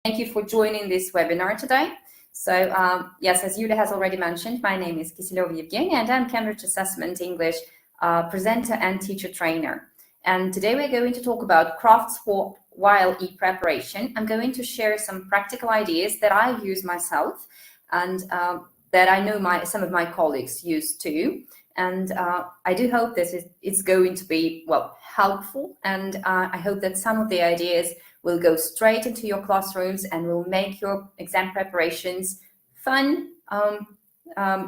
Thank you for joining this webinar today. So yes, as Yulia has already mentioned, my name is Kiseleva and I'm Cambridge Assessment English presenter and teacher trainer. And today we're going to talk about crafts for YLE preparation. I'm going to share some practical ideas that I use myself and that I know some of my colleagues use too. And I do hope that it's going to be, well, helpful. And I hope that some of the ideas will go straight into your classrooms and will make your exam preparations fun,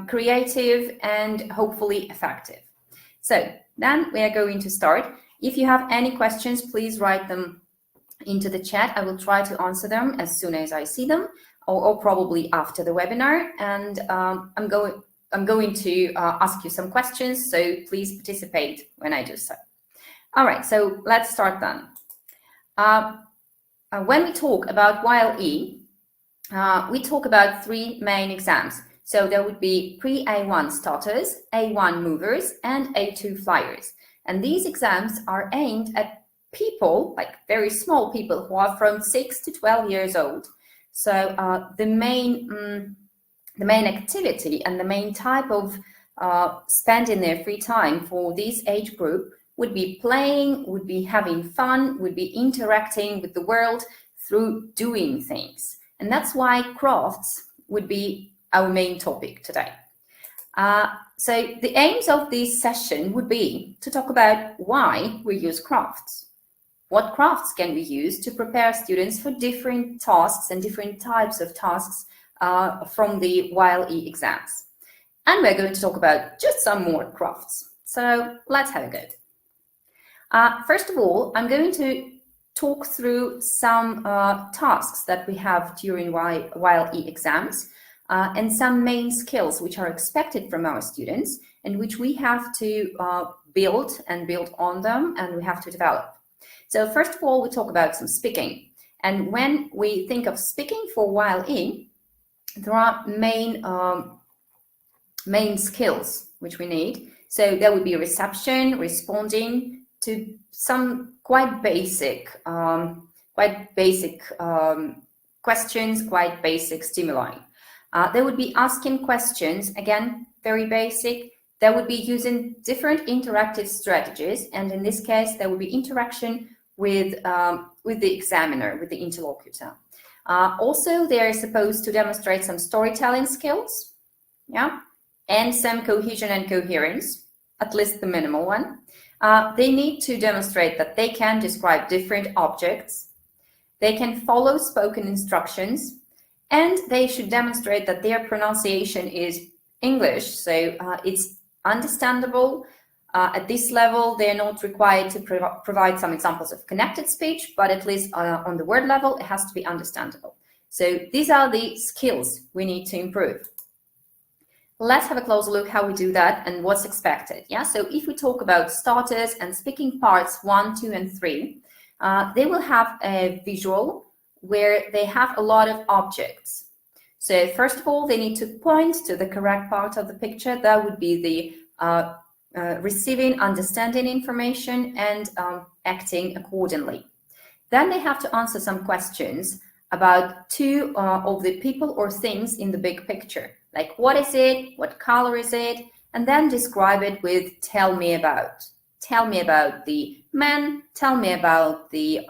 creative, and hopefully effective. So then we are going to start. If you have any questions, please write them into the chat. I will try to answer them as soon as I see them, or probably after the webinar. And I'm going to ask you some questions, so please participate when I do so. All right, so let's start then. When we talk about YLE, we talk about three main exams. So there would be pre-A1 starters, A1 movers, and A2 flyers. And these exams are aimed at people, like very small people who are from 6 to 12 years old. So the main activity and the main type of spending their free time for this age group would be playing, would be having fun, would be interacting with the world through doing things. And that's why crafts would be our main topic today. So the aims of this session would be to talk about why we use crafts. What crafts can we use to prepare students for different tasks and different types of tasks from the YLE exams. And we're going to talk about just some more crafts. So let's have a go. First of all, I'm going to talk through some tasks that we have during YLE exams and some main skills which are expected from our students and which we have to build on them, and we have to develop. So first of all, we talk about some speaking. And when we think of speaking for YLE, there are main skills which we need. So there would be reception, responding to some quite basic questions, quite basic stimuli. There would be asking questions, again, very basic. There would be using different interactive strategies, and in this case, there would be interaction with the examiner, with the interlocutor. Also, they are supposed to demonstrate some storytelling skills, yeah, and some cohesion and coherence, at least the minimal one. They need to demonstrate that they can describe different objects, they can follow spoken instructions, and they should demonstrate that their pronunciation is English, so it's understandable. At this level, they're not required to provide some examples of connected speech, but at least on the word level, it has to be understandable. So these are the skills we need to improve. Let's have a closer look how we do that and what's expected. Yeah, so if we talk about starters and speaking parts 1, 2, and 3, they will have a visual where they have a lot of objects. So first of all, they need to point to the correct part of the picture. That would be the receiving, understanding information, and acting accordingly. Then they have to answer some questions about two of the people or things in the big picture. Like, what is it? What color is it? And then describe it with tell me about. Tell me about the man. Tell me about the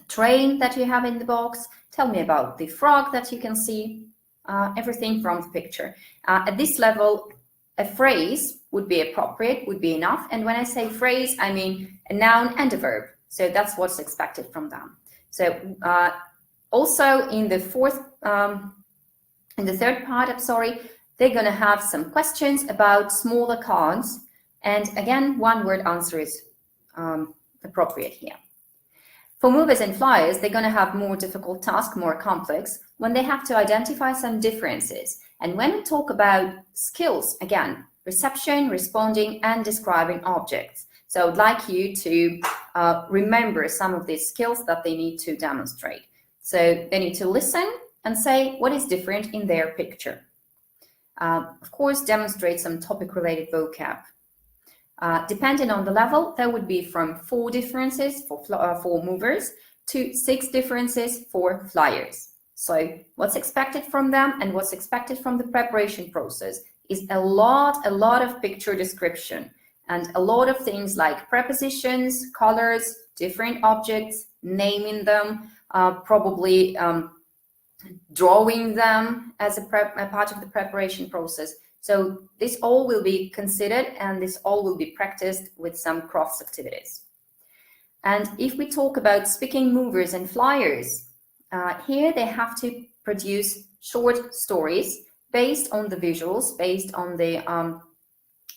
train that you have in the box. Tell me about the frog that you can see. Everything from the picture. At this level, a phrase would be appropriate, would be enough. And when I say phrase, I mean a noun and a verb. So that's what's expected from them. So also in the third part, they're going to have some questions about smaller cards. And again, one-word answer is appropriate here. For movers and flyers, they're going to have more difficult task, more complex, when they have to identify some differences. And when we talk about skills, again, reception, responding, and describing objects. So I would like you to remember some of these skills that they need to demonstrate. So they need to listen and say what is different in their picture. Of course, demonstrate some topic-related vocab. Depending on the level, there would be from 4 differences for movers to 6 differences for flyers. So what's expected from them and what's expected from the preparation process is a lot of picture description and a lot of things like prepositions, colors, different objects, naming them, probably drawing them as a part of the preparation process. So this all will be considered and this all will be practiced with some crafts activities. And if we talk about speaking movers and flyers, here they have to produce short stories based on the visuals, based on the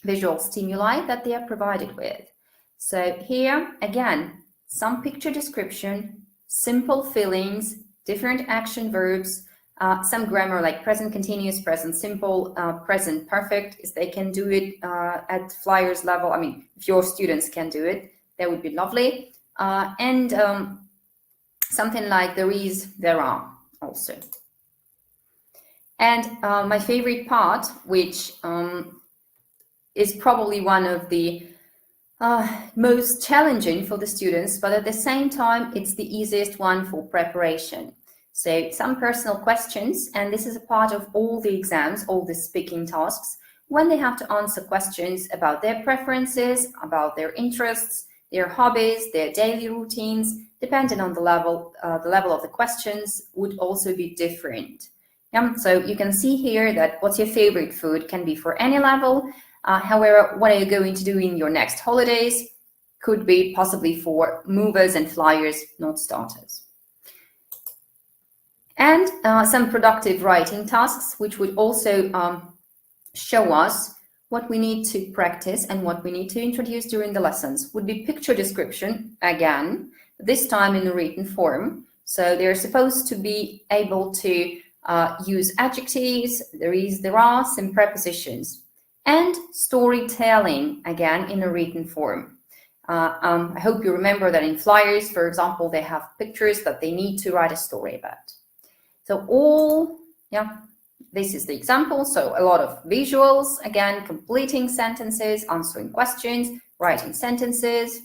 visual stimuli that they are provided with. So here, again, some picture description, simple feelings, different action verbs, some grammar like present continuous, present simple, present perfect, if they can do it at flyers level. I mean, if your students can do it, that would be lovely. And something like there is, there are also. And my favorite part, which is probably one of the most challenging for the students, but at the same time, it's the easiest one for preparation. So some personal questions, and this is a part of all the exams, all the speaking tasks, when they have to answer questions about their preferences, about their interests, their hobbies, their daily routines, depending on the level of the questions would also be different. Yeah, so you can see here that what's your favorite food can be for any level. However, what are you going to do in your next holidays could be possibly for movers and flyers, not starters. And some productive writing tasks, which would also show us what we need to practice and what we need to introduce during the lessons, would be picture description, again, this time in a written form. So they're supposed to be able to use adjectives, there are some prepositions, and storytelling, again, in a written form. I hope you remember that in flyers, for example, they have pictures that they need to write a story about. So this is the example. So a lot of visuals, again, completing sentences, answering questions, writing sentences,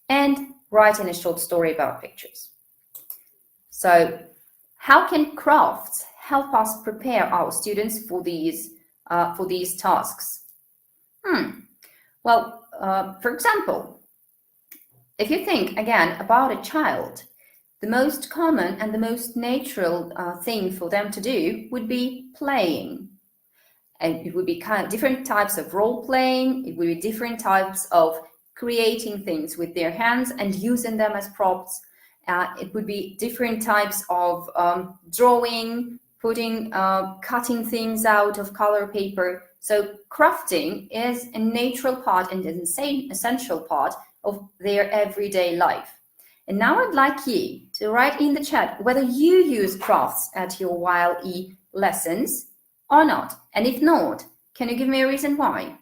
and writing a short story about pictures. So how can crafts help us prepare our students for these tasks? Well, for example, if you think again about a child, the most common and the most natural thing for them to do would be playing. And it would be kind of different types of role playing. It would be different types of creating things with their hands and using them as props. It would be different types of drawing, cutting things out of color paper. So crafting is a natural part and an essential part of their everyday life. And now I'd like you to write in the chat whether you use crafts at your YLE lessons or not. And if not, can you give me a reason why?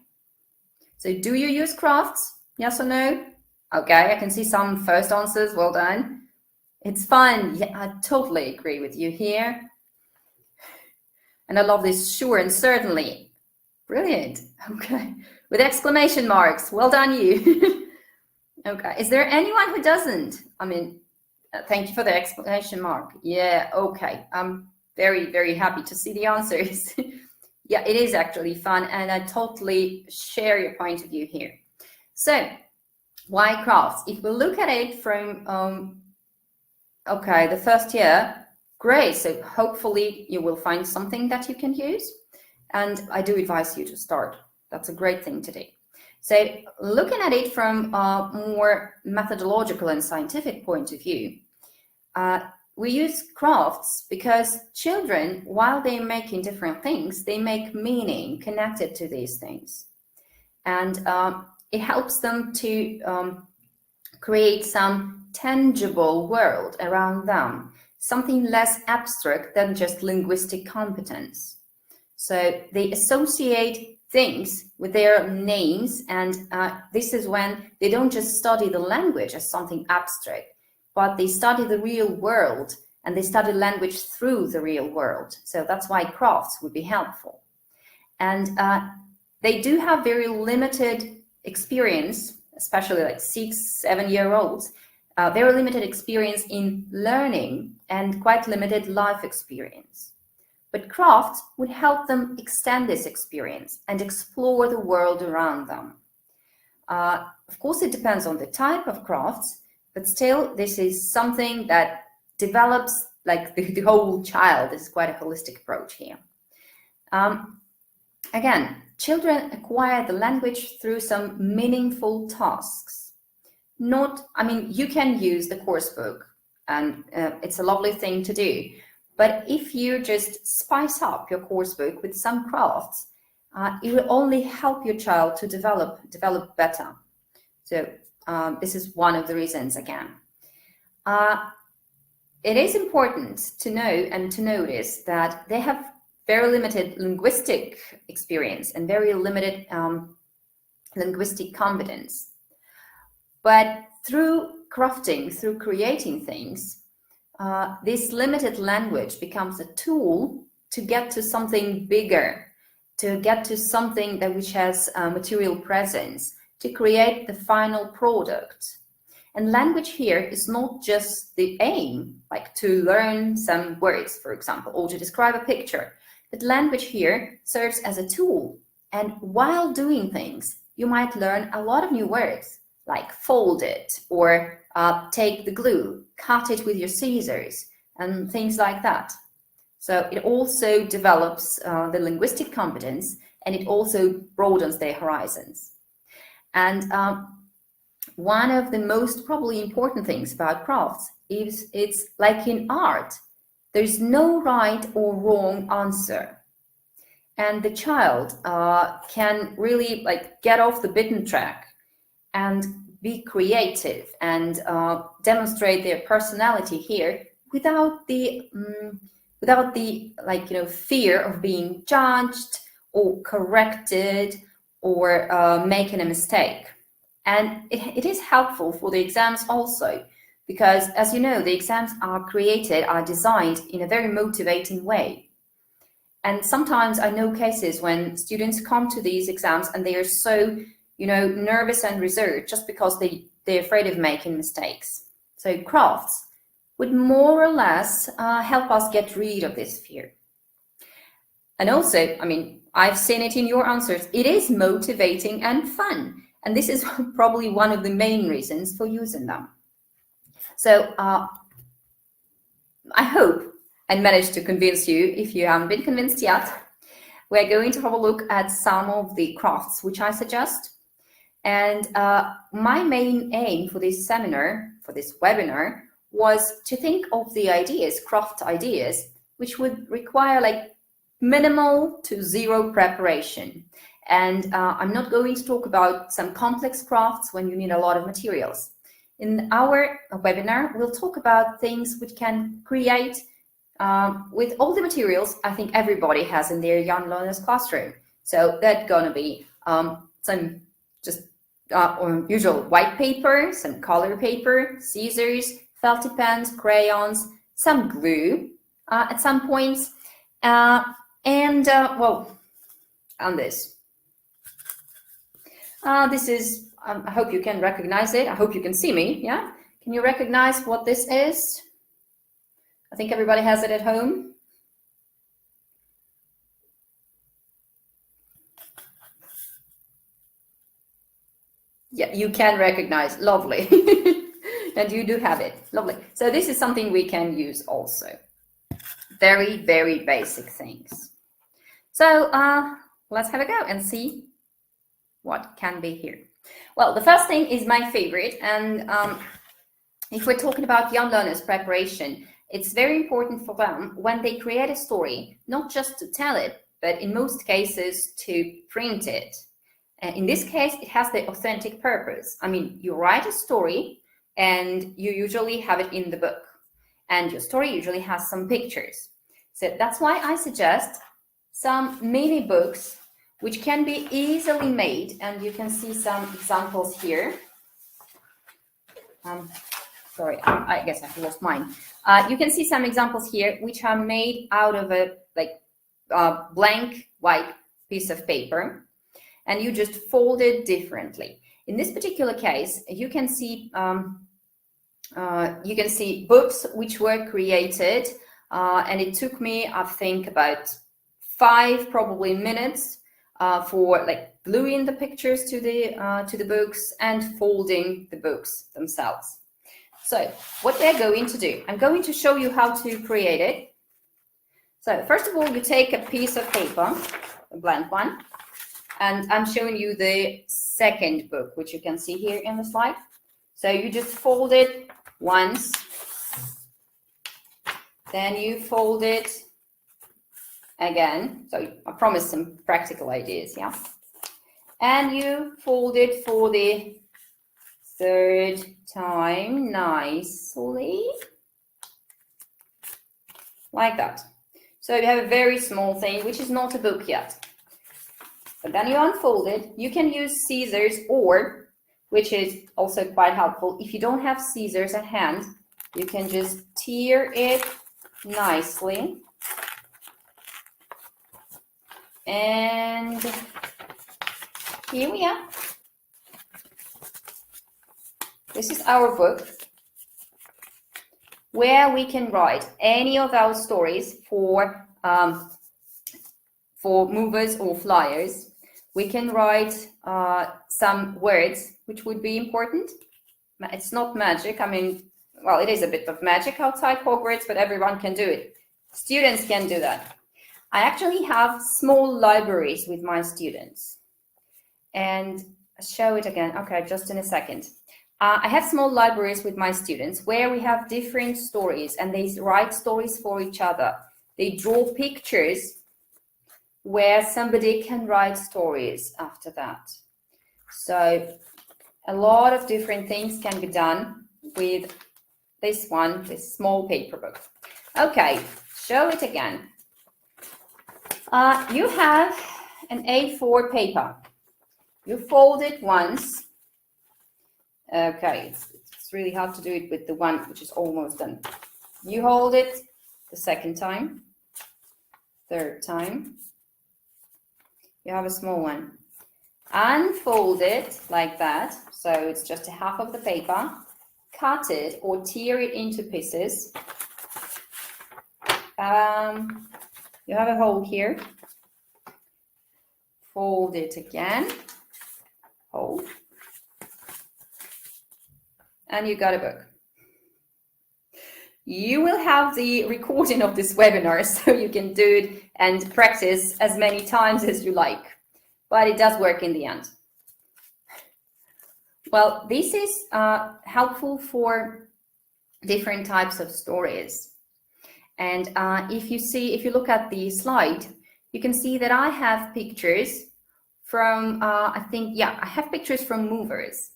So do you use crafts? Yes or no? Okay, I can see some first answers. Well done. It's fun. Yeah, I totally agree with you here. And I love this sure and certainly. Brilliant. Okay. With exclamation marks. Well done, you. Okay. Is there anyone who doesn't? I mean, thank you for the exclamation mark. Yeah. Okay. I'm very, very happy to see the answers. Yeah, it is actually fun. And I totally share your point of view here. So why crafts? If we look at it from, the first year, great. So hopefully you will find something that you can use. And I do advise you to start. That's a great thing to do. So looking at it from a more methodological and scientific point of view, we use crafts because children, while they're making different things, they make meaning connected to these things. And it helps them to create some tangible world around them, something less abstract than just linguistic competence. So they associate things with their names, and this is when they don't just study the language as something abstract, but they study the real world and they study language through the real world. So that's why crafts would be helpful. And they do have very limited experience, especially like 6-7 year olds, very limited experience in learning and quite limited life experience. But crafts would help them extend this experience and explore the world around them. Of course, it depends on the type of crafts, but still, this is something that develops like the whole child. This is quite a holistic approach here. Again, children acquire the language through some meaningful tasks. You can use the course book, and it's a lovely thing to do. But if you just spice up your course book with some crafts, it will only help your child to develop better. So this is one of the reasons again. It is important to know and to notice that they have very limited linguistic experience and very limited linguistic competence. But through crafting, through creating things, this limited language becomes a tool to get to something bigger, to get to something which has material presence, to create the final product. And language here is not just the aim, like to learn some words, for example, or to describe a picture, but language here serves as a tool. And while doing things, you might learn a lot of new words, like fold it, or take the glue, cut it with your scissors, and things like that. So it also develops the linguistic competence, and it also broadens their horizons. And one of the most probably important things about crafts is it's like in art. There's no right or wrong answer. And the child can really get off the beaten track and be creative and demonstrate their personality here without the fear of being judged or corrected or making a mistake. And it is helpful for the exams also, because as you know, the exams are designed in a very motivating way. And sometimes I know cases when students come to these exams and they are so, nervous and reserved just because they're afraid of making mistakes. So crafts would more or less help us get rid of this fear. And also, I've seen it in your answers. It is motivating and fun. And this is probably one of the main reasons for using them. So I hope I managed to convince you. If you haven't been convinced yet, we're going to have a look at some of the crafts which I suggest. And my main aim for this seminar, for this webinar, was to think of the ideas, craft ideas, which would require minimal to zero preparation. And I'm not going to talk about some complex crafts when you need a lot of materials. In our webinar, we'll talk about things which can create with all the materials I think everybody has in their young learners classroom. So that's gonna be some just usual white paper, some color paper, scissors, felty pens, crayons, some glue at some points, and this. This is, I hope you can recognize it. I hope you can see me, yeah? Can you recognize what this is? I think everybody has it at home. Yeah, you can recognize, lovely. And you do have it, lovely. So this is something we can use also. Very, very basic things. So let's have a go and see what can be here. Well, the first thing is my favorite, and if we're talking about young learners preparation, it's very important for them when they create a story, not just to tell it, but in most cases to print it. In this case, it has the authentic purpose. You write a story and you usually have it in the book, and your story usually has some pictures. So that's why I suggest some mini books which can be easily made, and you can see some examples here. Sorry, I guess I've lost mine. You can see some examples here which are made out of a blank white piece of paper, and you just fold it differently. In this particular case, you can see you can see books which were created, and it took me, I think, about 5 probably minutes for like gluing the pictures to the books and folding the books themselves. So what they're going to do, I'm going to show you how to create it. So first of all, you take a piece of paper, a blank one, and I'm showing you the second book, which you can see here in the slide. So you just fold it once, then you fold it again. So I promised some practical ideas, yeah? And you fold it for the third time nicely, like that. So you have a very small thing, which is not a book yet. But then you unfold it. You can use scissors, or, which is also quite helpful, if you don't have scissors at hand, you can just tear it nicely. And here we are. This is our book, where we can write any of our stories for movers or flyers. We can write some words which would be important. It's not magic. I mean, well, it is a bit of magic outside Hogwarts, but everyone can do it. Students can do that. I actually have small libraries with my students. And I'll show it again. Okay, just in a second. I have small libraries with my students where we have different stories, and they write stories for each other. They draw pictures where somebody can write stories after that. So a lot of different things can be done with this one, this small paper book. Okay, show it again. You have an A4 paper. You fold it once. Okay, it's really hard to do it with the one which is almost done. You hold it the second time, third time. You have a small one. Unfold it like that, so it's just a half of the paper. Cut it or tear it into pieces. You have a hole here. Fold it again. Hold. And you got a book. You will have the recording of this webinar, so you can do it and practice as many times as you like. But it does work in the end. Well, this is helpful for different types of stories. And if you look at the slide, you can see that I have pictures from, I have pictures from movers.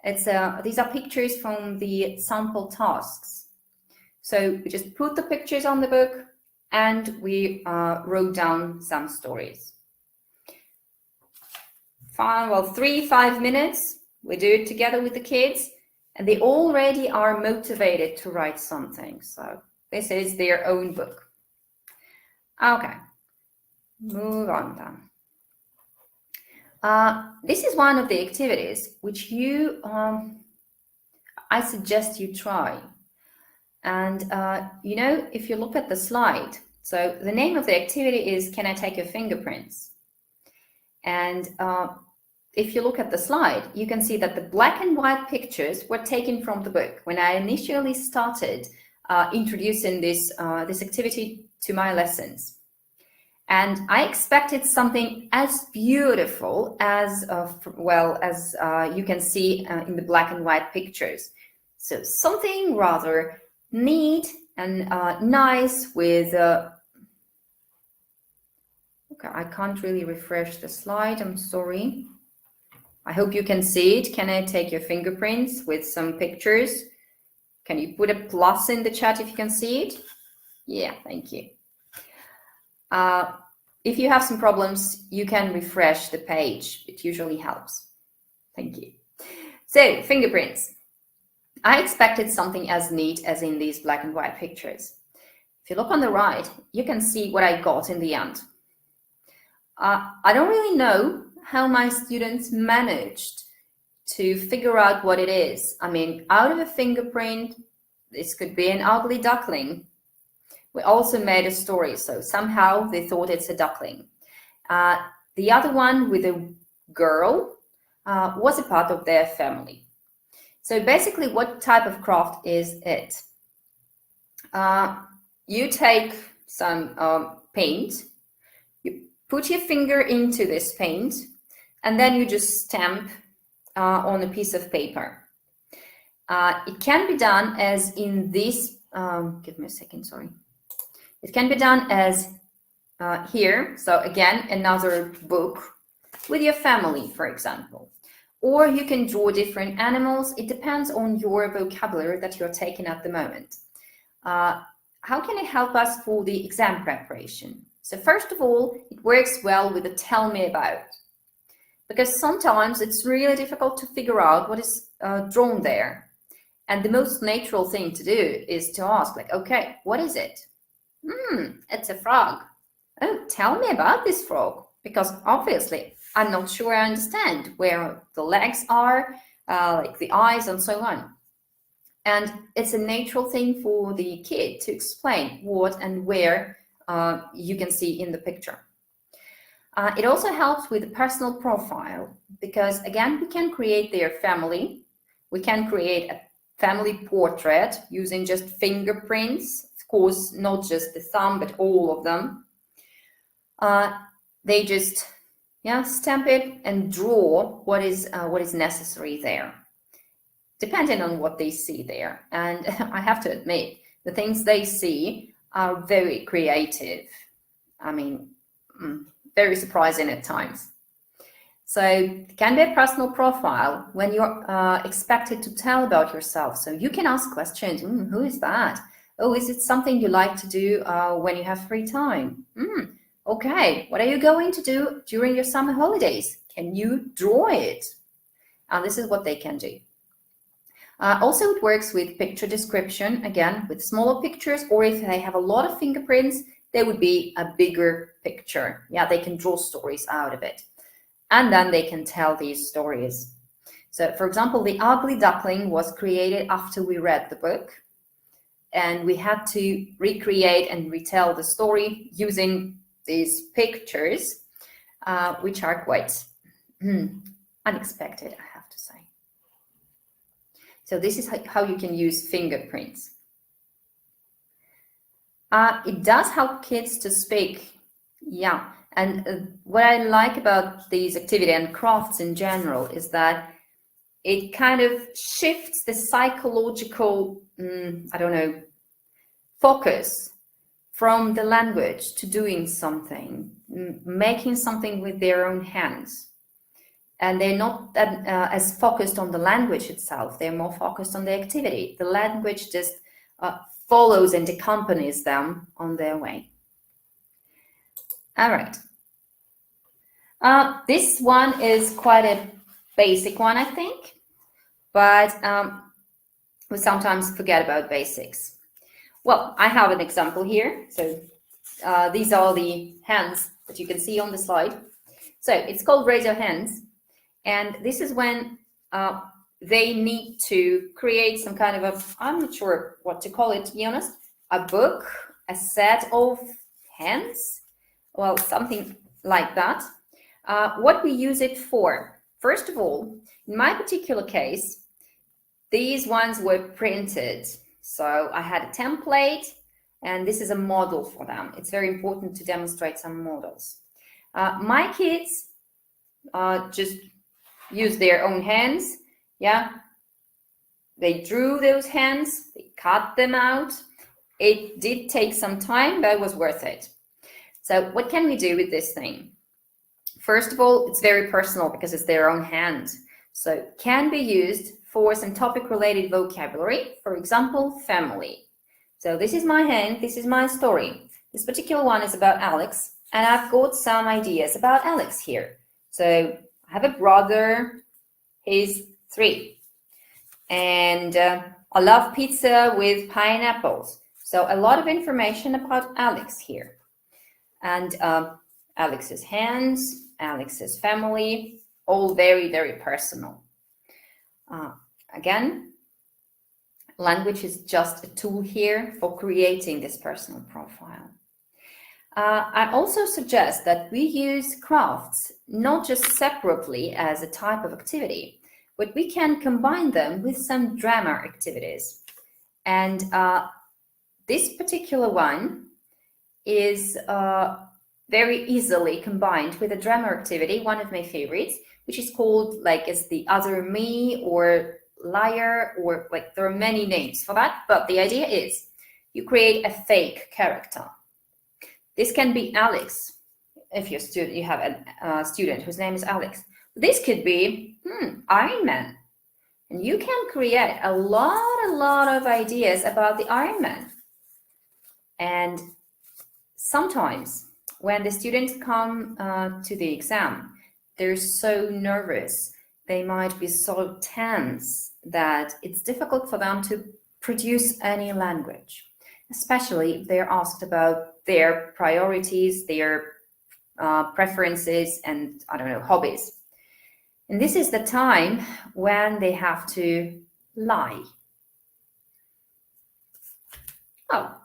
These are pictures from the sample tasks. So we just put the pictures on the book and we wrote down some stories. 3-5 minutes. We do it together with the kids, and they already are motivated to write something. So this is their own book. Okay, move on then. This is one of the activities which I suggest you try. And if you look at the slide, so the name of the activity is "Can I take your fingerprints?" And if you look at the slide, you can see that the black and white pictures were taken from the book. When I initially started introducing this activity to my lessons. And I expected something as beautiful as you can see in the black and white pictures. So something rather neat and nice with... Okay, I can't really refresh the slide, I'm sorry. I hope you can see it. Can I take your fingerprints with some pictures? Can you put a plus in the chat if you can see it? Yeah, thank you. If you have some problems, you can refresh the page. It usually helps. Thank you. So, fingerprints. I expected something as neat as in these black and white pictures. If you look on the right, you can see what I got in the end. I don't really know how my students managed to figure out what it is. I mean, out of a fingerprint, this could be an ugly duckling. We also made a story, so somehow they thought it's a duckling. The other one with a girl was a part of their family. So basically, what type of craft is it? You take some paint, you put your finger into this paint, and then you just stamp on a piece of paper. It can be done as in this, give me a second, sorry. It can be done as here, so again, another book with your family, for example. Or you can draw different animals. It depends on your vocabulary that you're taking at the moment. How can it help us for the exam preparation? So first of all, it works well with the tell me about, because sometimes it's really difficult to figure out what is drawn there. And the most natural thing to do is to ask, like, okay, what is it? It's a frog. Oh, tell me about this frog, because obviously I'm not sure I understand where the legs are, like the eyes and so on. And it's a natural thing for the kid to explain what and where you can see in the picture. It also helps with the personal profile, because again, we can create their family. We can create a family portrait using just fingerprints, of course, not just the thumb, but all of them. They just stamp it and draw what is necessary there, depending on what they see there. And I have to admit, the things they see are very creative. I mean, very surprising at times. So it can be a personal profile when you're expected to tell about yourself. So you can ask questions. Who is that? Oh, is it something you like to do when you have free time? Okay, what are you going to do during your summer holidays? Can you draw it? And this is what they can do. Also, it works with picture description, again, with smaller pictures, or if they have a lot of fingerprints, there would be a bigger picture. Yeah, they can draw stories out of it. And then they can tell these stories. So, for example, the ugly duckling was created after we read the book. And we had to recreate and retell the story using these pictures, which are quite unexpected, I have to say. So this is how you can use fingerprints. It does help kids to speak. Yeah. And what I like about these activity and crafts in general is that it kind of shifts the psychological, focus from the language to doing something, making something with their own hands. And they're not as focused on the language itself. They're more focused on the activity. The language just follows and accompanies them on their way. All right. This one is quite a basic one, I think, but we sometimes forget about basics. Well, I have an example here. So these are the hands that you can see on the slide. So it's called raise your hands. And this is when they need to create some kind of I'm not sure what to call it, to be honest, a book, a set of hands, well, something like that. What we use it for? First of all, in my particular case, these ones were printed. So I had a template, and this is a model for them. It's very important to demonstrate some models. My kids just use their own hands. Yeah, they drew those hands, they cut them out. It did take some time, but it was worth it. So what can we do with this thing? First of all, it's very personal because it's their own hand. So it can be used for some topic-related vocabulary, for example, family. So this is my hand, this is my story. This particular one is about Alex, and I've got some ideas about Alex here. So I have a brother, he's 3. And I love pizza with pineapples. So a lot of information about Alex here. And Alex's hands, Alex's family, all very, very personal. Again, language is just a tool here for creating this personal profile. I also suggest that we use crafts not just separately as a type of activity, but we can combine them with some drama activities. And this particular one is very easily combined with a drama activity, one of my favorites, which is called like as the other me or liar, or like there are many names for that, but the idea is you create a fake character. This can be Alex, if you have a student whose name is Alex. This could be Iron Man. And you can create a lot of ideas about the Iron Man. And sometimes when the students come to the exam, they're so nervous. They might be so tense that it's difficult for them to produce any language, especially if they're asked about their priorities, their preferences, and I don't know, hobbies. And this is the time when they have to lie. Oh,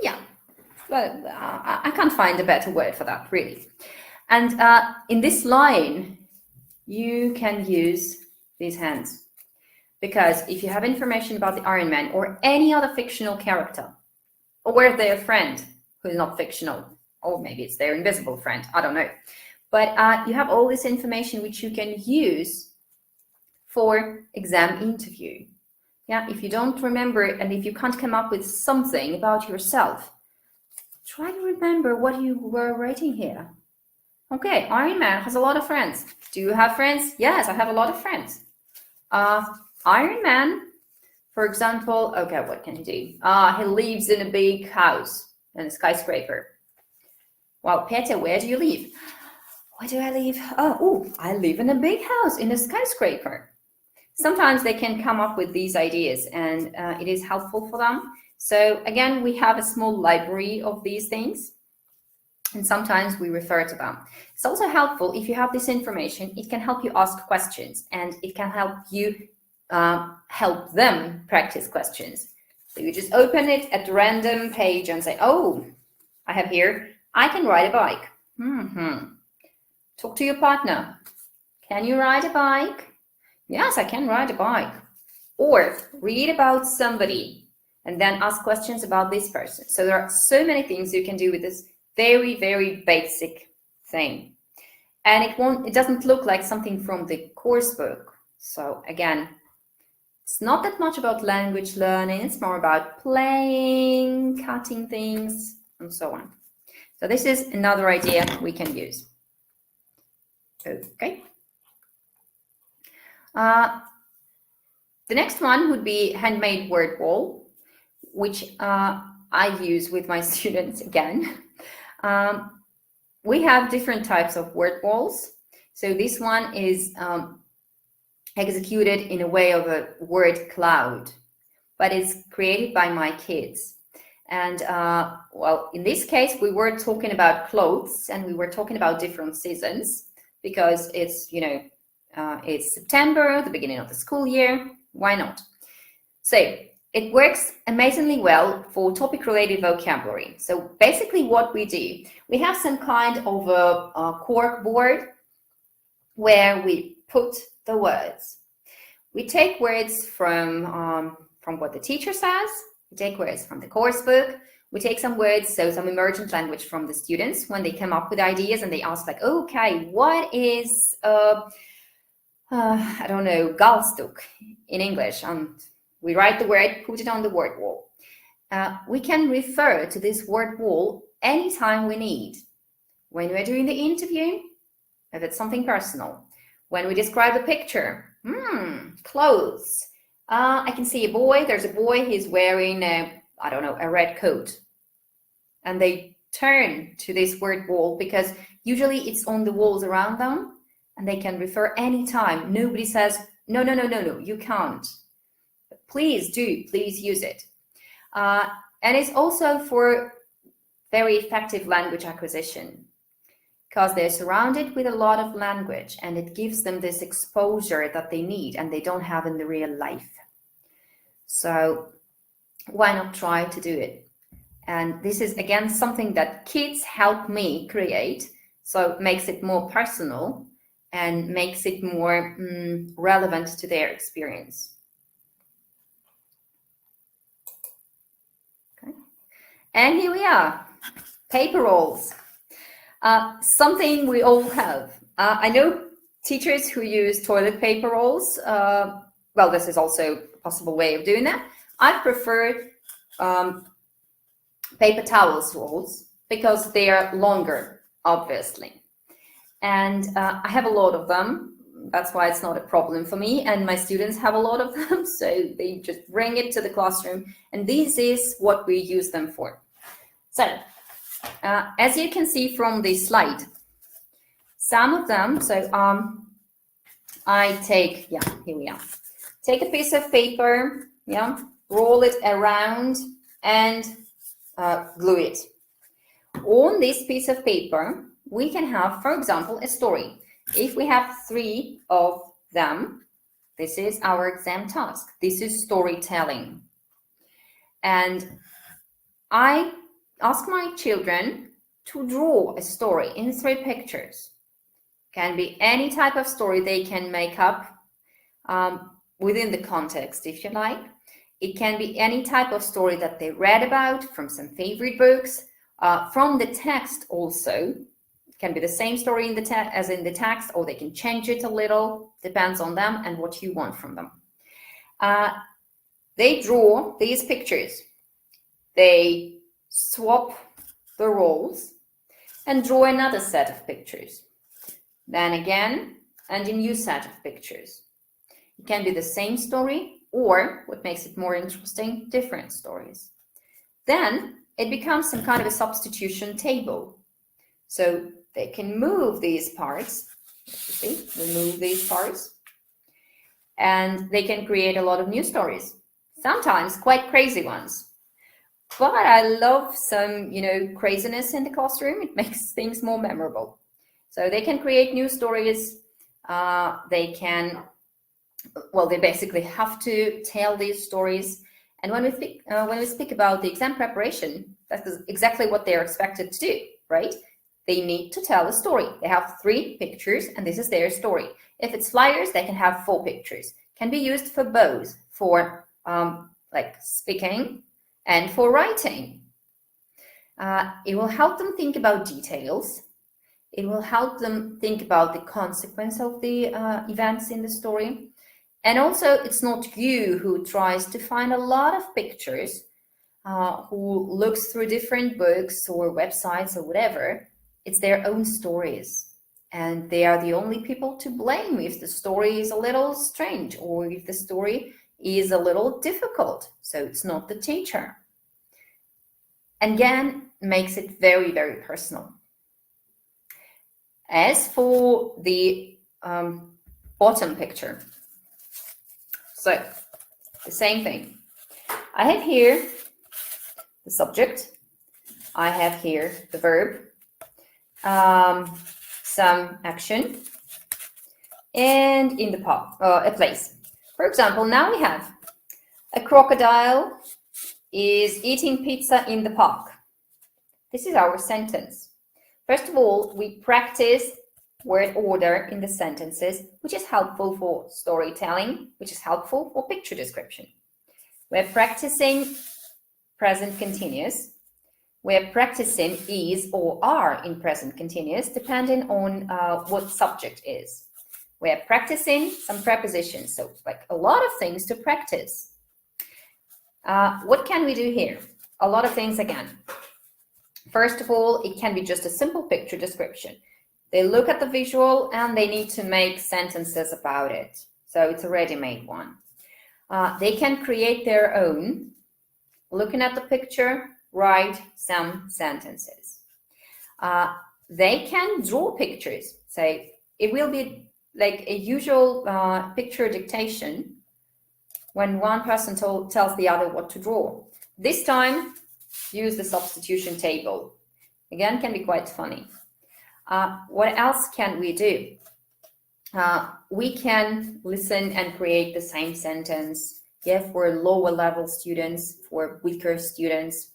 yeah, well, I can't find a better word for that, really. And in this line, you can use these hands. Because if you have information about the Iron Man or any other fictional character, or their friend who is not fictional, or maybe it's their invisible friend, I don't know. But you have all this information which you can use for exam interview. Yeah, if you don't remember and if you can't come up with something about yourself, try to remember what you were writing here. Okay, Iron Man has a lot of friends. Do you have friends? Yes, I have a lot of friends. Iron Man, for example, okay, what can he do? He lives in a big house, in a skyscraper. Well, Peter, where do you live? Where do I live? Oh, I live in a big house in a skyscraper. Sometimes they can come up with these ideas and it is helpful for them. So again, we have a small library of these things and sometimes we refer to them. It's also helpful if you have this information, it can help you ask questions and it can help you help them practice questions. So you just open it at random page and say, oh, I have here, I can ride a bike. Talk to your partner. Can you ride a bike? Yes, I can ride a bike. Or read about somebody and then ask questions about this person. So there are so many things you can do with this very basic thing. And it doesn't look like something from the course book. So again, it's not that much about language learning. It's more about playing, cutting things, and so on. So this is another idea we can use. Okay. The next one would be handmade word wall, which I use with my students again. We have different types of word walls. So this one is executed in a way of a word cloud, but it's created by my kids. And well, in this case, we were talking about clothes and we were talking about different seasons because it's, you know, it's September, the beginning of the school year. Why not? So it works amazingly well for topic-related vocabulary. So basically what we do, we have some kind of a cork board where we put the words. We take words from what the teacher says, we take words from the course book, we take some words, so some emergent language from the students when they come up with ideas and they ask like, okay, what is, I don't know, galstuk in English? We write the word, put it on the word wall. We can refer to this word wall anytime we need. When we're doing the interview, if it's something personal. When we describe a picture, clothes. I can see a boy, there's a boy, he's wearing a, I don't know, a red coat. And they turn to this word wall because usually it's on the walls around them and they can refer anytime. Nobody says, no, you can't. Please use it. And it's also for very effective language acquisition. because they're surrounded with a lot of language and it gives them this exposure that they need and they don't have in the real life. So why not try to do it? And this is again something that kids help me create, so it makes it more personal and makes it more relevant to their experience. Okay. And here we are, paper rolls. Something we all have. I know teachers who use toilet paper rolls. Well, this is also a possible way of doing that. I prefer paper towels rolls because they are longer, obviously. And I have a lot of them. That's why it's not a problem for me. And my students have a lot of them. So they just bring it to the classroom. And this is what we use them for. So as you can see from this slide, some of them, so I take, here we are. Take a piece of paper, roll it around and glue it. On this piece of paper, we can have, for example, a story. If we have 3 of them, this is our exam task. This is storytelling. And I ask my children to draw a story in 3 pictures. Can be any type of story they can make up within the context, if you like. It can be any type of story that they read about from some favorite books, from the text also. It can be the same story in the as in the text, or they can change it a little, depends on them and what you want from them. They draw these pictures. They swap the roles and draw another set of pictures. Then again, and a new set of pictures. It can be the same story, or what makes it more interesting, different stories. Then it becomes some kind of a substitution table. So they can move these parts, remove these parts, and they can create a lot of new stories, sometimes quite crazy ones. But I love some, craziness in the classroom. It makes things more memorable. So they can create new stories. They basically have to tell these stories. And when we speak about the exam preparation, that's exactly what they're expected to do, right? They need to tell a story. They have 3 pictures, and this is their story. If it's flyers, they can have 4 pictures. Can be used for both, for like speaking and for writing. It will help them think about details. It will help them think about the consequence of the events in the story. And also, it's not you who tries to find a lot of pictures, who looks through different books or websites or whatever. It's their own stories. And they are the only people to blame if the story is a little strange or if the story is a little difficult. So it's not the teacher. Again, makes it very, very personal. As for the bottom picture, so the same thing. I have here the subject. I have here the verb, some action, and in the a place. For example, now we have a crocodile is eating pizza in the park. This is our sentence. First of all, we practice word order in the sentences, which is helpful for storytelling, which is helpful for picture description. We're practicing present continuous. We're practicing is or are in present continuous, depending on what subject is. We're practicing some prepositions, so like a lot of things to practice. What can we do here? A lot of things again. First of all, it can be just a simple picture description. They look at the visual and they need to make sentences about it. So it's a ready-made one. They can create their own. Looking at the picture, write some sentences. They can draw pictures. So it will be like a usual picture dictation when one person tells the other what to draw. This time, use the substitution table. Again, can be quite funny. What else can we do? We can listen and create the same sentence, for lower level students, for weaker students.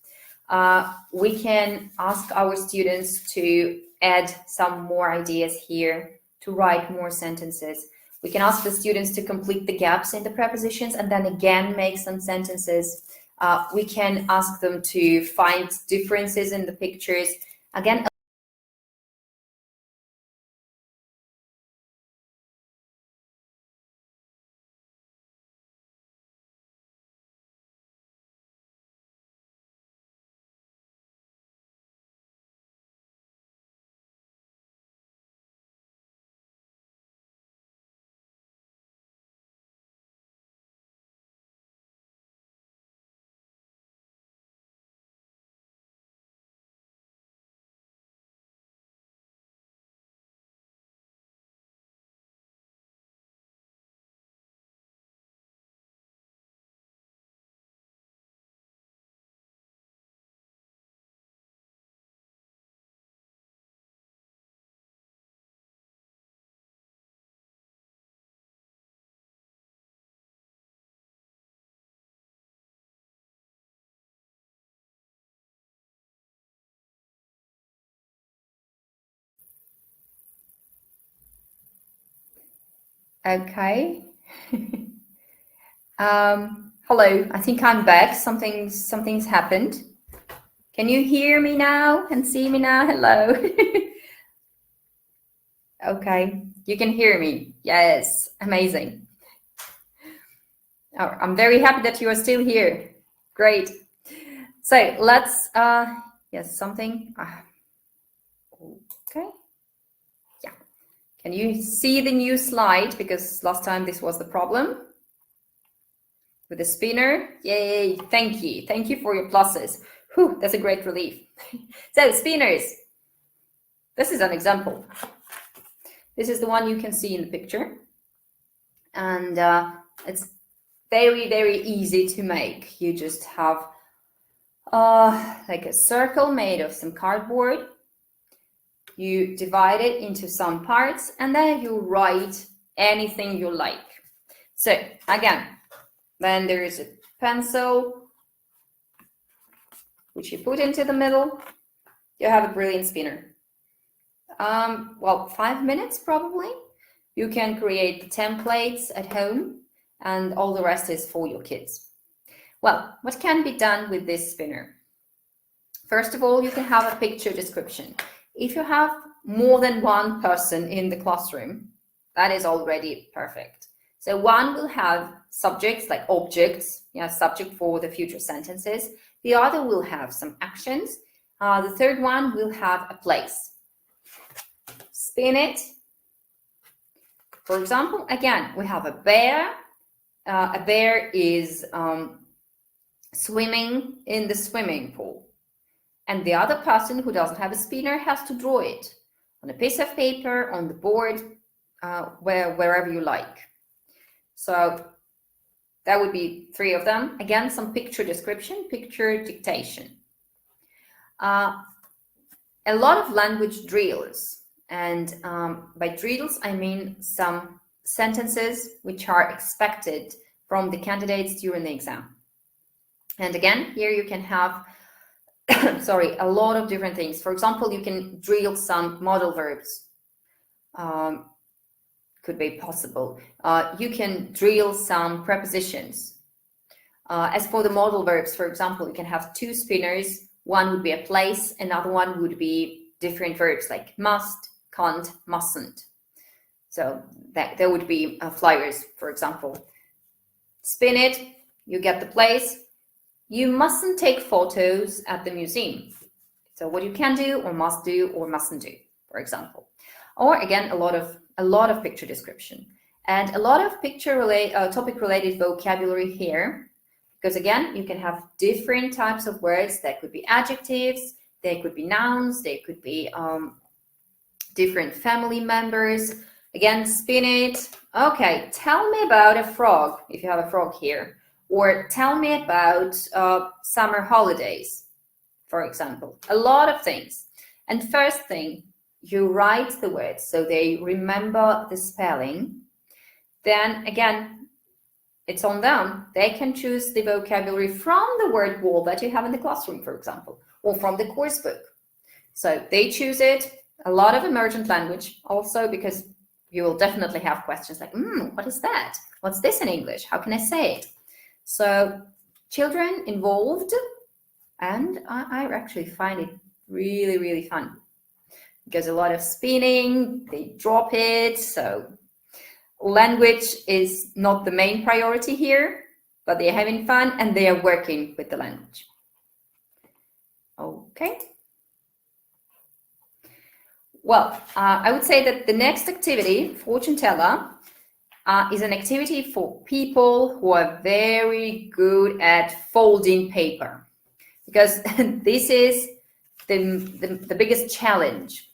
We can ask our students to add some more ideas here, to write more sentences. We can ask the students to complete the gaps in the prepositions and then again make some sentences. We can ask them to find differences in the pictures. Again, okay. Hello, I think I'm back. Something's happened. Can you hear me now and see me now? Hello. Okay, you can hear me. Yes, amazing. Oh, I'm very happy that you are still here. Great. So let's, yes, something. Okay. Yeah. Can you see the new slide? Because last time this was the problem with the spinner. Yay, thank you. Thank you for your pluses. Whew, that's a great relief. So spinners, this is an example. This is the one you can see in the picture. And it's very, very easy to make. You just have like a circle made of some cardboard. You divide it into some parts and then you write anything you like. So again, then there is a pencil, which you put into the middle. You have a brilliant spinner. Well, 5 minutes probably. You can create the templates at home and all the rest is for your kids. Well, what can be done with this spinner? First of all, you can have a picture description. If you have more than one person in the classroom, that is already perfect. So one will have subjects like objects, subject for the future sentences. The other will have some actions. The third one will have a place. Spin it. For example, again, we have a bear. A bear is swimming in the swimming pool. And the other person who doesn't have a spinner has to draw it on a piece of paper, on the board, wherever you like. So that would be 3 of them. Again, some picture description, picture dictation. A lot of language drills. And by drills, I mean some sentences which are expected from the candidates during the exam. And again, here you can have, a lot of different things. For example, you can drill some modal verbs. Could be possible. You can drill some prepositions. As for the modal verbs, for example, you can have 2 spinners. One would be a place, another one would be different verbs like must, can't, mustn't. So that there would be flyers, for example. Spin it, you get the place. You mustn't take photos at the museum. So what you can do or mustn't do, for example. Or again, a lot of picture description and a lot of topic related vocabulary here. Because again, you can have different types of words. That could be adjectives, they could be nouns, they could be different family members. Again, spin it. Okay, tell me about a frog, if you have a frog here. Or tell me about summer holidays, for example. A lot of things. And first thing, you write the words so they remember the spelling. Then again, it's on them. They can choose the vocabulary from the word wall that you have in the classroom, for example, or from the course book. So they choose it. A lot of emergent language also, because you will definitely have questions like, what is that? What's this in English? How can I say it? So children involved, and I actually find it really, really fun, because a lot of spinning, they drop it. So language is not the main priority here, but they're having fun and they are working with the language. Okay. Well, I would say that the next activity, fortune teller, is an activity for people who are very good at folding paper, because this is the biggest challenge.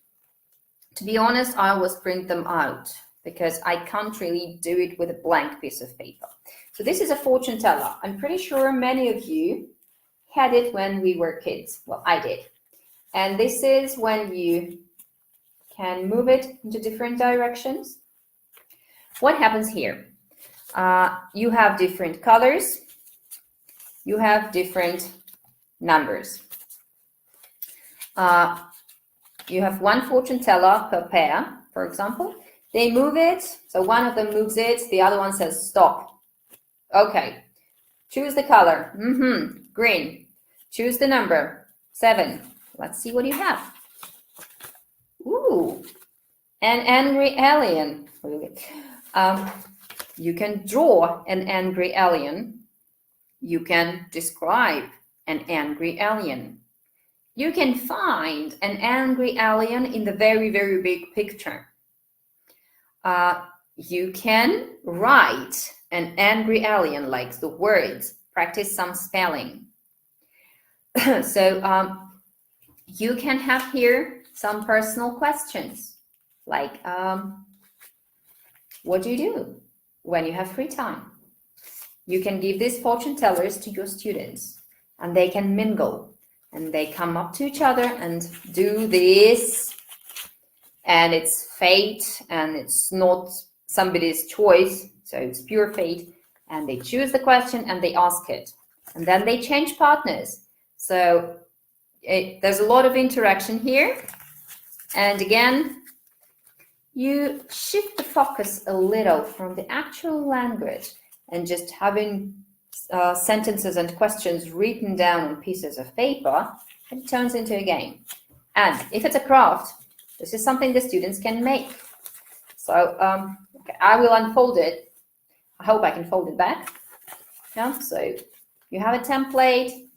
To be honest, I always print them out because I can't really do it with a blank piece of paper. So this is a fortune teller. I'm pretty sure many of you had it when we were kids. Well, I did. And this is when you can move it into different directions. What happens here? You have different colors. You have different numbers. You have one fortune teller per pair, for example. They move it, so one of them moves it, the other one says stop. Okay, choose the color, green. Choose the number, 7. Let's see what you have. Ooh, an angry alien. You can draw an angry alien. You can describe an angry alien. You can find an angry alien in the very, very big picture. You can write an angry alien, like the words, practice some spelling. So you can have here some personal questions, like what do you do when you have free time? You can give these fortune tellers to your students, and they can mingle, and they come up to each other and do this, and it's fate, and it's not somebody's choice, so it's pure fate, and they choose the question and they ask it, and then they change partners. So there's a lot of interaction here, and again, you shift the focus a little from the actual language and just having sentences and questions written down on pieces of paper. It turns into a game. And if it's a craft, this is something the students can make. So okay, I will unfold it. I hope I can fold it back. Yeah, so you have a template,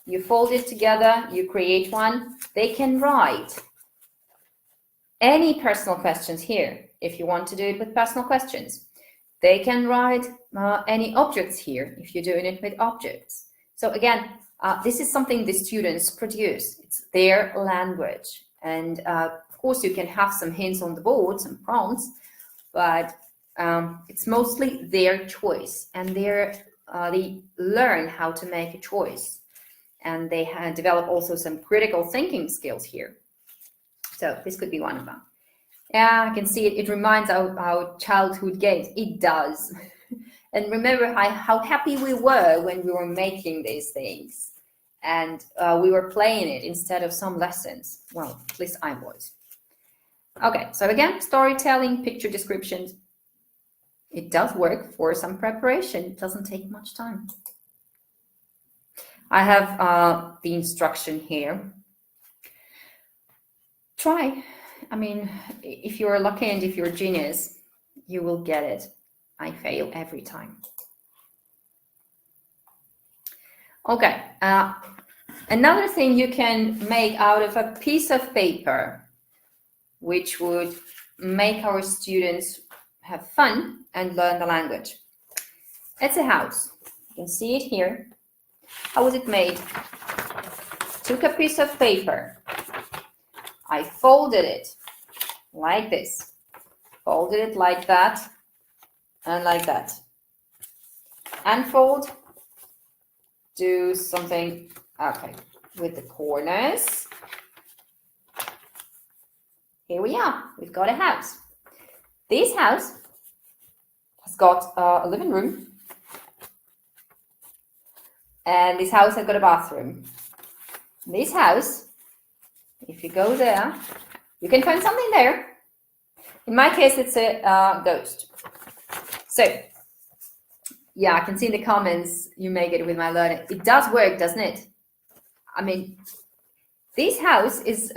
you fold it together, you create one. They can write any personal questions here if you want to do it with personal questions. They can write any objects here if you're doing it with objects. So again, this is something the students produce. It's their language. And of course, you can have some hints on the board, some prompts, but it's mostly their choice. And they learn how to make a choice. And they develop also some critical thinking skills here. So this could be one of them. Yeah, I can see it. It reminds our childhood games. It does. And remember how happy we were when we were making these things. And we were playing it instead of some lessons. Well, at least I was. Okay, so again, storytelling, picture descriptions. It does work for some preparation. It doesn't take much time. I have the instruction here. Try. I mean, if you're lucky and if you're a genius, you will get it. I fail every time. Okay. Another thing you can make out of a piece of paper, which would make our students have fun and learn the language. It's a house. You can see it here. How was it made? Took a piece of paper. I folded it like this. Folded it like that and like that. Unfold. Do something, okay, with the corners. here we are. We've got a house. This house has got a living room. And this house has got a bathroom. This house, if you go there, you can find something there. In my case, it's a ghost. So, yeah, I can see in the comments you make it with my learning. It does work, doesn't it? I mean, this house is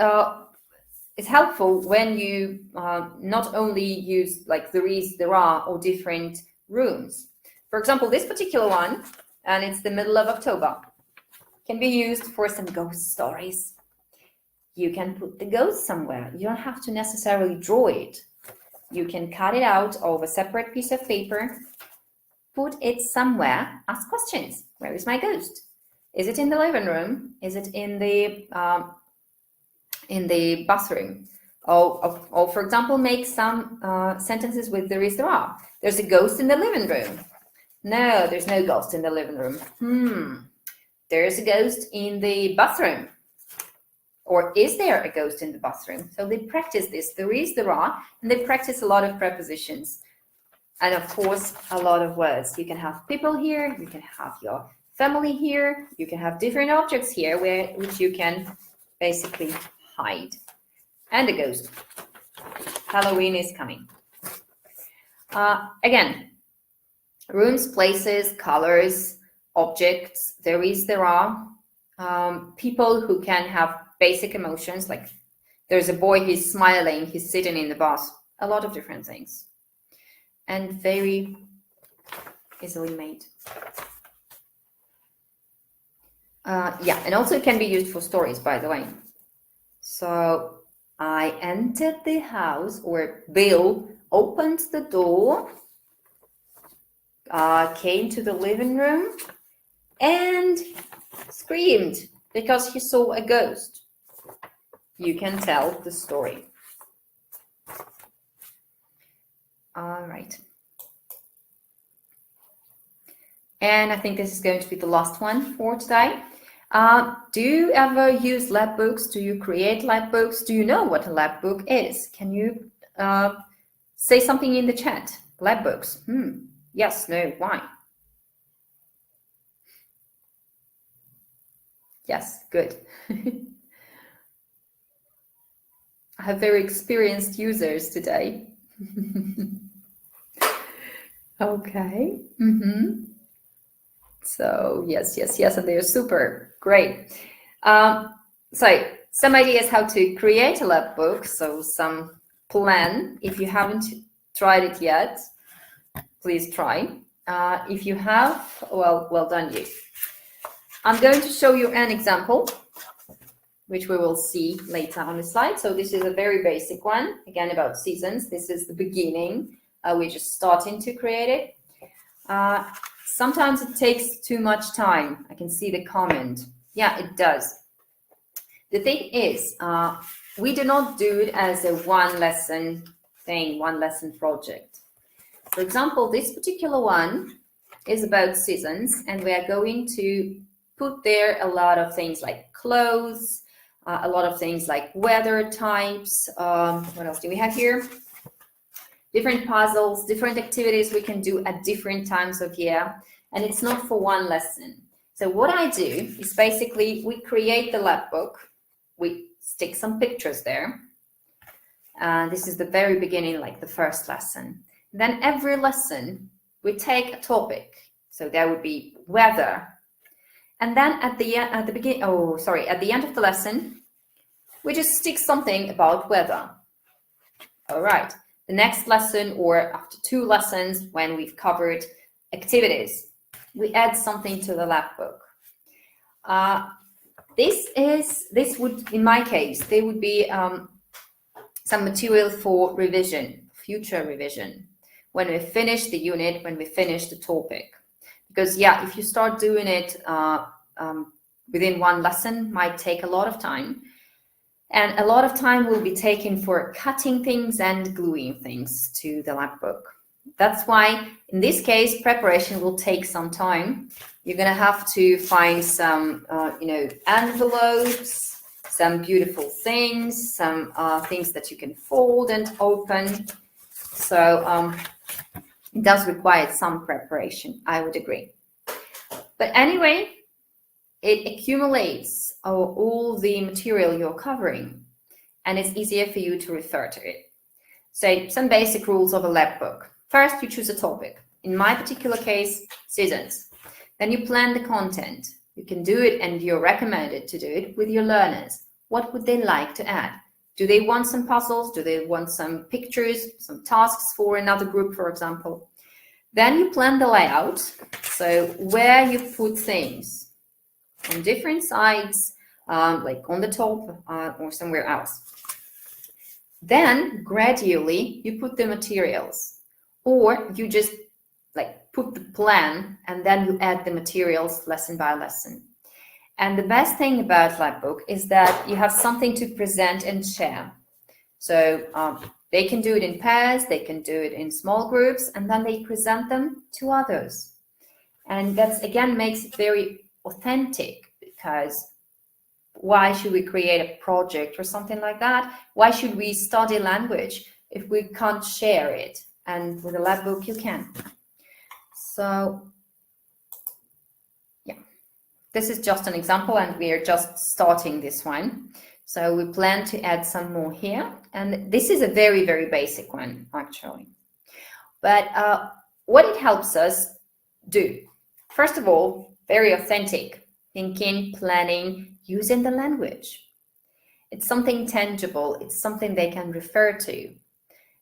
helpful when you not only use like there is, there are, or different rooms. For example, this particular one, and it's the middle of October, can be used for some ghost stories. You can put the ghost somewhere. You don't have to necessarily draw it. You can cut it out of a separate piece of paper, put it somewhere, ask questions. Where is my ghost? Is it in the living room? Is it in the bathroom? Or for example, make some sentences with there is, there are. There's a ghost in the living room. No, there's no ghost in the living room. There's a ghost in the bathroom. Or is there a ghost in the bathroom? So they practice this, there is, there are, and they practice a lot of prepositions. And of course, a lot of words. You can have people here, you can have your family here, you can have different objects here which you can basically hide. And a ghost. Halloween is coming. Again, rooms, places, colors, objects, there is, there are. People who can have basic emotions, like there's a boy, he's smiling, he's sitting in the bus, a lot of different things. And very easily made. Yeah, and also it can be used for stories, by the way. So I entered the house, or Bill opened the door, came to the living room and screamed because he saw a ghost. You can tell the story. All right. And I think this is going to be the last one for today. Do you ever use Labbooks? Do you create Labbooks? Do you know what a Labbook is? Can you say something in the chat? Labbooks. Yes, no, why? Yes, good. I have very experienced users today. Okay. So yes, and they are super great. So some ideas how to create a Labbook. So some plan. If you haven't tried it yet, please try. If you have, well done you. I'm going to show you an example, which we will see later on the slide. So this is a very basic one, again about seasons. This is the beginning. We're just starting to create it. Sometimes it takes too much time. I can see the comment. Yeah, it does. The thing is, we do not do it as a one lesson thing, one lesson project. For example, this particular one is about seasons, and we are going to put there a lot of things like clothes, a lot of things like weather types. What else do we have here? Different puzzles, different activities we can do at different times of year. And it's not for one lesson. So what I do is basically we create the Labbook. We stick some pictures there. This is the very beginning, like the first lesson. Then every lesson we take a topic. So there would be weather. And then at the end of the lesson, we just stick something about weather. All right. The next lesson, or after 2 lessons, when we've covered activities, we add something to the Labbook. This would, in my case, there would be some material for revision, future revision, when we finish the unit, when we finish the topic. Because yeah, if you start doing it within one lesson, might take a lot of time. And a lot of time will be taken for cutting things and gluing things to the Labbook. That's why, in this case, preparation will take some time. You're going to have to find some, envelopes, some beautiful things, some things that you can fold and open. So it does require some preparation, I would agree. But anyway, it accumulates all the material you're covering, and it's easier for you to refer to it. So some basic rules of a Labbook. First, you choose a topic. In my particular case, scissors. Then you plan the content. You can do it, and you're recommended to do it with your learners. What would they like to add? Do they want some puzzles? Do they want some pictures, some tasks for another group, for example? Then you plan the layout, so where you put things on different sides, like on the top or somewhere else. Then gradually you put the materials, or you just like put the plan and then you add the materials lesson by lesson. And the best thing about Labbook is that you have something to present and share. So they can do it in pairs, they can do it in small groups, and then they present them to others. And that again makes it very authentic, because why should we create a project or something like that? Why should we study language if we can't share it? And with a Labbook you can. So yeah, this is just an example, and we are just starting this one. So we plan to add some more here. And this is a very, very basic one, actually. But what it helps us do, first of all, very authentic, thinking, planning, using the language. It's something tangible. It's something they can refer to.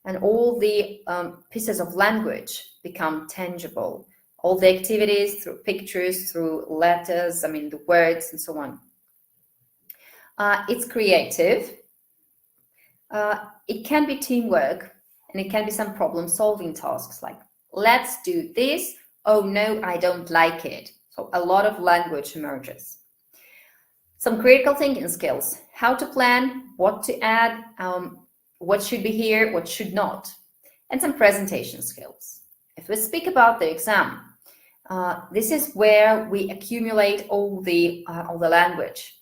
And all the pieces of language become tangible. All the activities through pictures, through letters, I mean, the words and so on. It's creative. It can be teamwork, and it can be some problem-solving tasks like, let's do this. Oh, no, I don't like it. So a lot of language emerges. Some critical thinking skills, how to plan, what to add, what should be here, what should not, and some presentation skills. If we speak about the exam, this is where we accumulate all the language.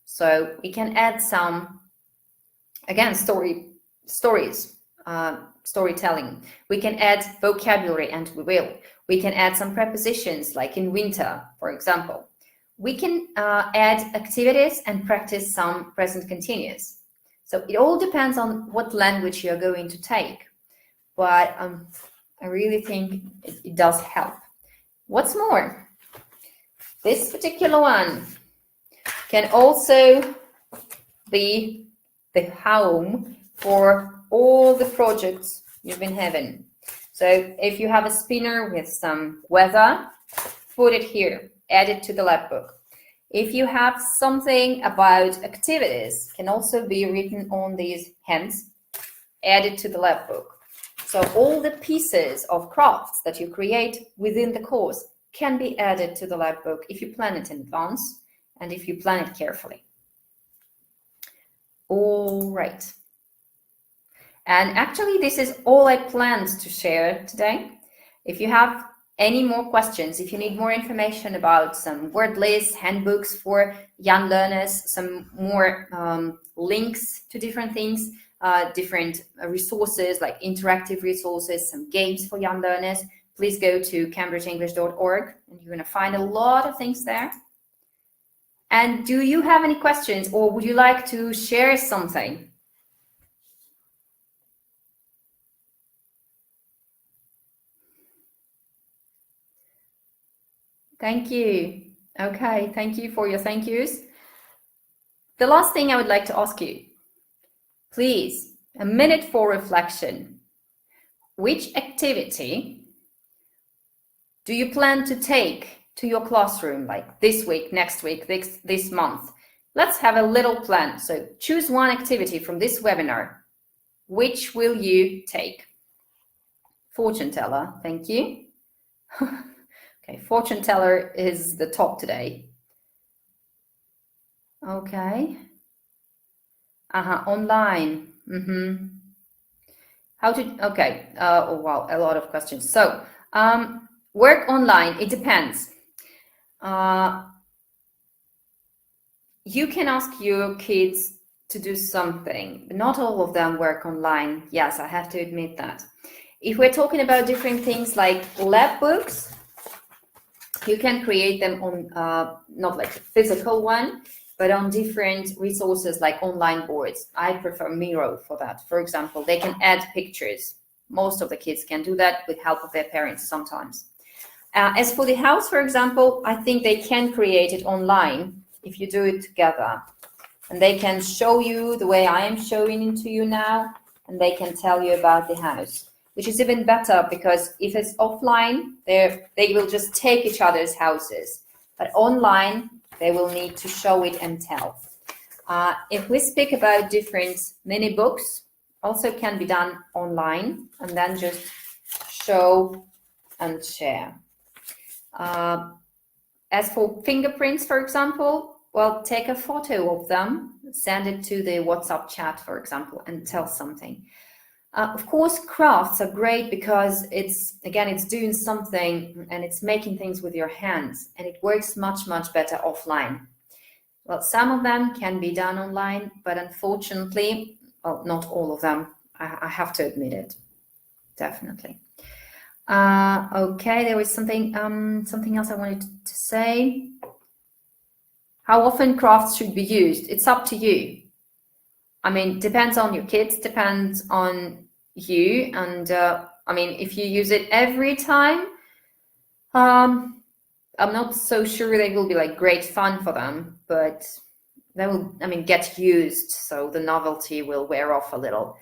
So we can add some, again, stories, storytelling. We can add vocabulary, and we will. We can add some prepositions, like in winter, for example. We can add activities and practice some present continuous. So it all depends on what language you're going to take. But I really think it does help. What's more, this particular one can also be the home for all the projects you've been having. So if you have a spinner with some weather, put it here, add it to the Labbook. If you have something about activities, can also be written on these hands, add it to the Labbook. So all the pieces of crafts that you create within the course can be added to the Labbook if you plan it in advance and if you plan it carefully. All right. And actually, this is all I planned to share today. If you have any more questions, if you need more information about some word lists, handbooks for young learners, some more links to different things, different resources like interactive resources, some games for young learners, please go to cambridgeenglish.org, and you're going to find a lot of things there. And do you have any questions, or would you like to share something? Thank you. Okay, thank you for your thank yous. The last thing I would like to ask you, please, a minute for reflection. Which activity do you plan to take to your classroom, like this week, next week, this month? Let's have a little plan. So choose one activity from this webinar. Which will you take? Fortune teller, thank you. Okay, fortune teller is the top today. Okay. Online. How to, okay. Oh, wow, a lot of questions. So, work online, it depends. you can ask your kids to do something. Not all of them work online. Yes, I have to admit that. If we're talking about different things like Labbooks, you can create them on, not like a physical one, but on different resources like online boards. I prefer Miro for that. For example, they can add pictures. Most of the kids can do that with help of their parents sometimes. As for the house, for example, I think they can create it online if you do it together. And they can show you the way I am showing it to you now, and they can tell you about the house, which is even better because if it's offline, they will just take each other's houses. But online, they will need to show it and tell. If we speak about different mini books, also can be done online, and then just show and share. As for fingerprints, for example, well, take a photo of them, send it to the WhatsApp chat, for example, and tell something. Of course, crafts are great because it's doing something and it's making things with your hands, and it works much, much better offline. Well, some of them can be done online, but unfortunately, well, not all of them. I have to admit it, definitely. Okay, there was something else I wanted to say. How often crafts should be used? It's up to you. I mean, depends on your kids, depends on you. And I mean, if you use it every time, I'm not so sure they will be like great fun for them, but they will, I mean, get used. So the novelty will wear off a little.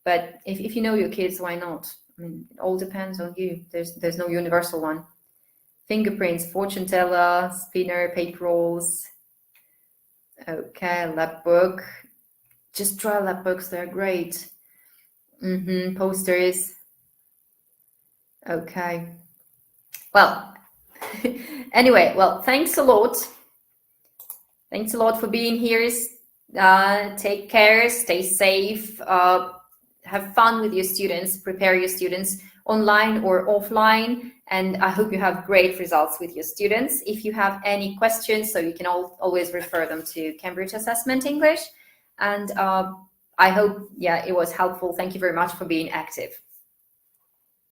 But if you know your kids, why not? I mean, it all depends on you. There's no universal one. Fingerprints, fortune teller, spinner, paper rolls. Okay, Labbook. Just try Labbooks, they're great. Posters. Okay. Well, anyway, well, thanks a lot. Thanks a lot for being here. Take care, stay safe, have fun with your students, prepare your students online or offline, and I hope you have great results with your students. If you have any questions, so you can always refer them to Cambridge Assessment English. And I hope, yeah, it was helpful. Thank you very much for being active.